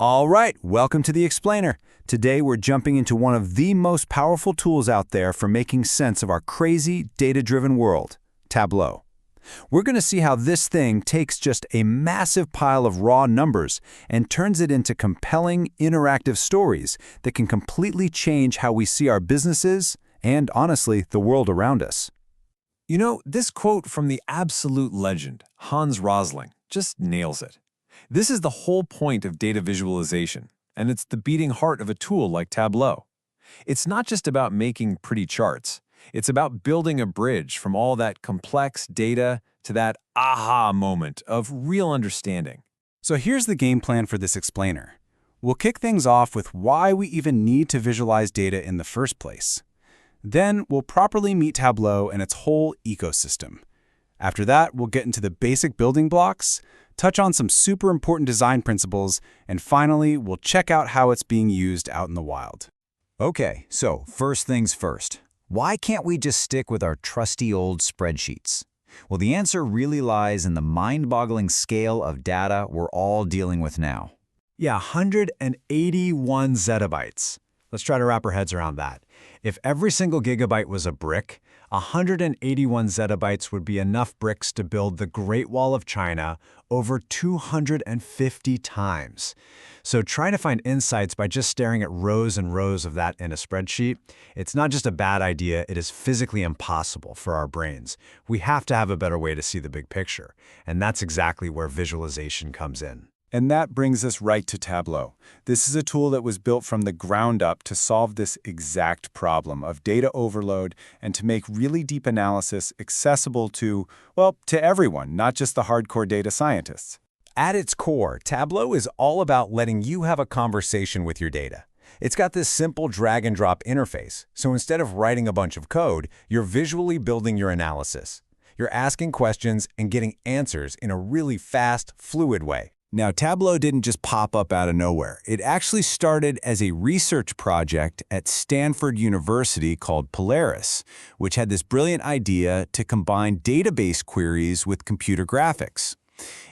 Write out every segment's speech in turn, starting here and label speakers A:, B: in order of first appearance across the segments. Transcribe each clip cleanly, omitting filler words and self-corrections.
A: All right, welcome to the Explainer. Today we're jumping into one of the most powerful tools out there for making sense of our crazy, data-driven world, Tableau. We're going to see how this thing takes just a massive pile of raw numbers and turns it into compelling, interactive stories that can completely change how we see our businesses and, honestly, the world around us.
B: You know, this quote from the absolute legend, Hans Rosling, just nails it. This is the whole point of data visualization, and it's the beating heart of a tool like Tableau. It's not just about making pretty charts. It's about building a bridge from all that complex data to that aha moment of real understanding.
A: So here's the game plan for this explainer. We'll kick things off with why we even need to visualize data in the first place. Then we'll properly meet Tableau and its whole ecosystem. After that, we'll get into the basic building blocks, touch on some super important design principles, and finally, we'll check out how it's being used out in the wild.
C: Okay, so first things first. Why can't we just stick with our trusty old spreadsheets? Well, the answer really lies in the mind-boggling scale of data we're all dealing with now.
D: Yeah, 181 zettabytes. Let's try to wrap our heads around that. If every single gigabyte was a brick, 181 zettabytes would be enough bricks to build the Great Wall of China over 250 times. So trying to find insights by just staring at rows and rows of that in a spreadsheet, it's not just a bad idea, it is physically impossible for our brains. We have to have a better way to see the big picture, and that's exactly where visualization comes in.
A: And that brings us right to Tableau. This is a tool that was built from the ground up to solve this exact problem of data overload and to make really deep analysis accessible to, well, to everyone, not just the hardcore data scientists.
E: At its core, Tableau is all about letting you have a conversation with your data. It's got this simple drag-and-drop interface, so instead of writing a bunch of code, you're visually building your analysis. You're asking questions and getting answers in a really fast, fluid way.
A: Now, Tableau didn't just pop up out of nowhere. It actually started as a research project at Stanford University called Polaris, which had this brilliant idea to combine database queries with computer graphics.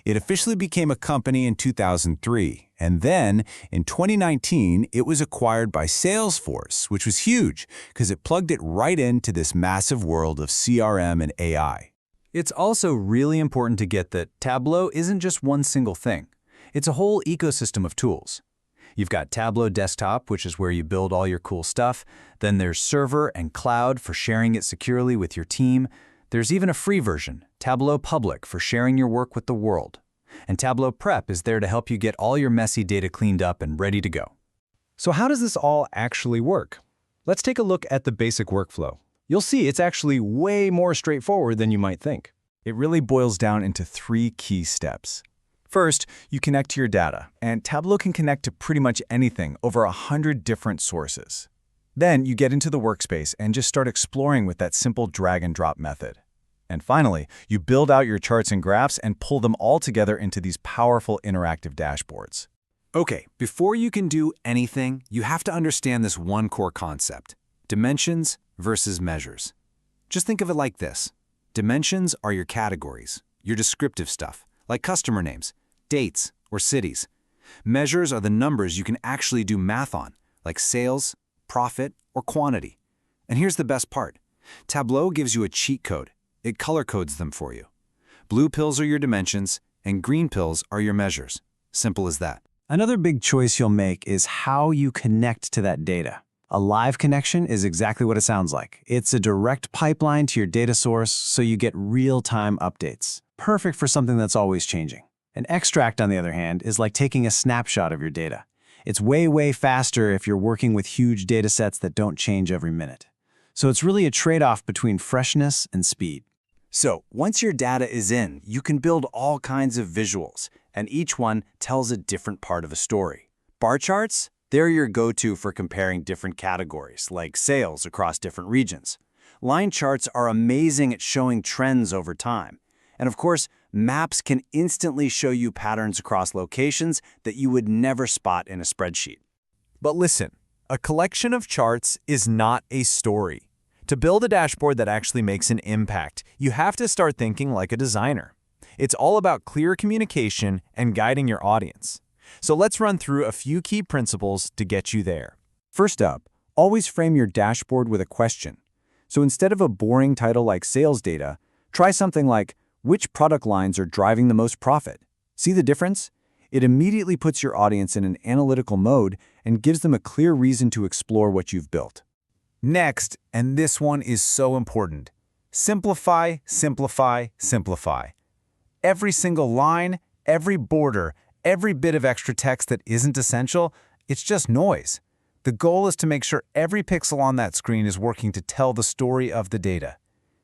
A: It officially became a company in 2003, and then, in 2019, it was acquired by Salesforce, which was huge because it plugged it right into this massive world of CRM and AI.
F: It's also really important to get that Tableau isn't just one single thing. It's a whole ecosystem of tools. You've got Tableau Desktop, which is where you build all your cool stuff. Then there's Server and Cloud for sharing it securely with your team. There's even a free version, Tableau Public, for sharing your work with the world. And Tableau Prep is there to help you get all your messy data cleaned up and ready to go.
D: So how does this all actually work? Let's take a look at the basic workflow. You'll see it's actually way more straightforward than you might think.
A: It really boils down into 3 key steps. First, you connect to your data, and Tableau can connect to pretty much anything over 100 different sources. Then you get into the workspace and just start exploring with that simple drag-and-drop method. And finally, you build out your charts and graphs and pull them all together into these powerful interactive dashboards. Okay, before you can do anything, you have to understand this one core concept: dimensions versus measures. Just think of it like this. Dimensions are your categories, your descriptive stuff, like customer names, dates, or cities. Measures are the numbers you can actually do math on, like sales, profit, or quantity. And here's the best part. Tableau gives you a cheat code. It color codes them for you. Blue pills are your dimensions, and green pills are your measures. Simple as that.
D: Another big choice you'll make is how you connect to that data. A live connection is exactly what it sounds like. It's a direct pipeline to your data source, so you get real-time updates. Perfect for something that's always changing. An extract, on the other hand, is like taking a snapshot of your data. It's way faster if you're working with huge data sets that don't change every minute. So it's really a trade-off between freshness and speed.
A: So, once your data is in, you can build all kinds of visuals, and each one tells a different part of a story. Bar charts? They're your go-to for comparing different categories, like sales across different regions. Line charts are amazing at showing trends over time. And of course, maps can instantly show you patterns across locations that you would never spot in a spreadsheet.
E: But listen, a collection of charts is not a story. To build a dashboard that actually makes an impact, you have to start thinking like a designer. It's all about clear communication and guiding your audience.
A: So let's run through a few key principles to get you there. First up, always frame your dashboard with a question. So instead of a boring title like sales data, try something like, which product lines are driving the most profit? See the difference? It immediately puts your audience in an analytical mode and gives them a clear reason to explore what you've built.
E: Next, and this one is so important, simplify, simplify, simplify. Every single line, every border, every bit of extra text that isn't essential, it's just noise. The goal is to make sure every pixel on that screen is working to tell the story of the data.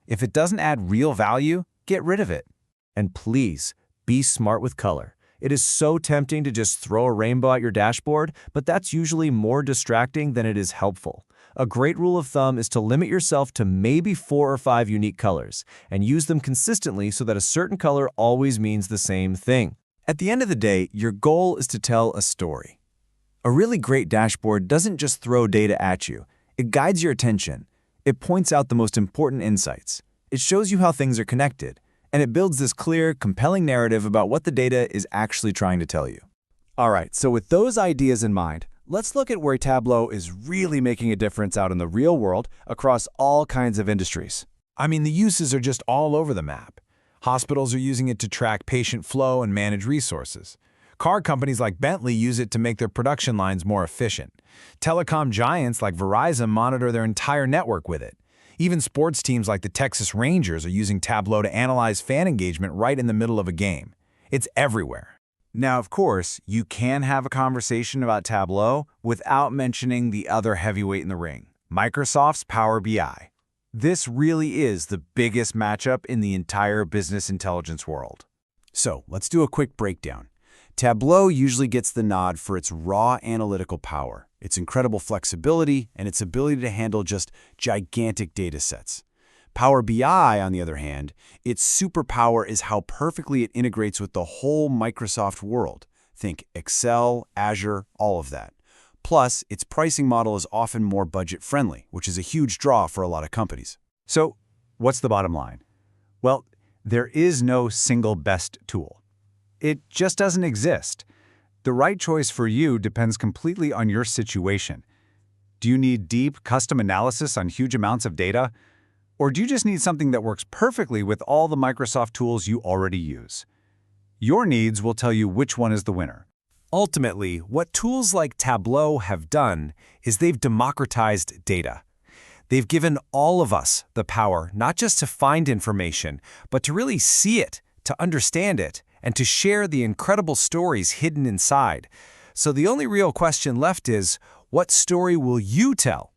E: If it doesn't add real value, get rid of it.
G: And please, be smart with color. It is so tempting to just throw a rainbow at your dashboard, but that's usually more distracting than it is helpful. A great rule of thumb is to limit yourself to maybe 4 or 5 unique colors, and use them consistently so that a certain color always means the same thing.
A: At the end of the day, your goal is to tell a story. A really great dashboard doesn't just throw data at you. It guides your attention. It points out the most important insights. It shows you how things are connected. And it builds this clear, compelling narrative about what the data is actually trying to tell you. All right, so with those ideas in mind, let's look at where Tableau is really making a difference out in the real world across all kinds of industries.
E: I mean, the uses are just all over the map. Hospitals are using it to track patient flow and manage resources. Car companies like Bentley use it to make their production lines more efficient. Telecom giants like Verizon monitor their entire network with it. Even sports teams like the Texas Rangers are using Tableau to analyze fan engagement right in the middle of a game. It's everywhere.
A: Now, of course, you can have a conversation about Tableau without mentioning the other heavyweight in the ring, Microsoft's Power BI. This really is the biggest matchup in the entire business intelligence world. So let's do a quick breakdown. Tableau usually gets the nod for its raw analytical power, its incredible flexibility, and its ability to handle just gigantic data sets. Power BI, on the other hand, its superpower is how perfectly it integrates with the whole Microsoft world. Think Excel, Azure, all of that. Plus, its pricing model is often more budget-friendly, which is a huge draw for a lot of companies. So, what's the bottom line? Well, there is no single best tool. It just doesn't exist. The right choice for you depends completely on your situation. Do you need deep, custom analysis on huge amounts of data? Or do you just need something that works perfectly with all the Microsoft tools you already use? Your needs will tell you which one is the winner.
E: Ultimately, what tools like Tableau have done is they've democratized data. They've given all of us the power not just to find information, but to really see it, to understand it, and to share the incredible stories hidden inside. So the only real question left is, what story will you tell?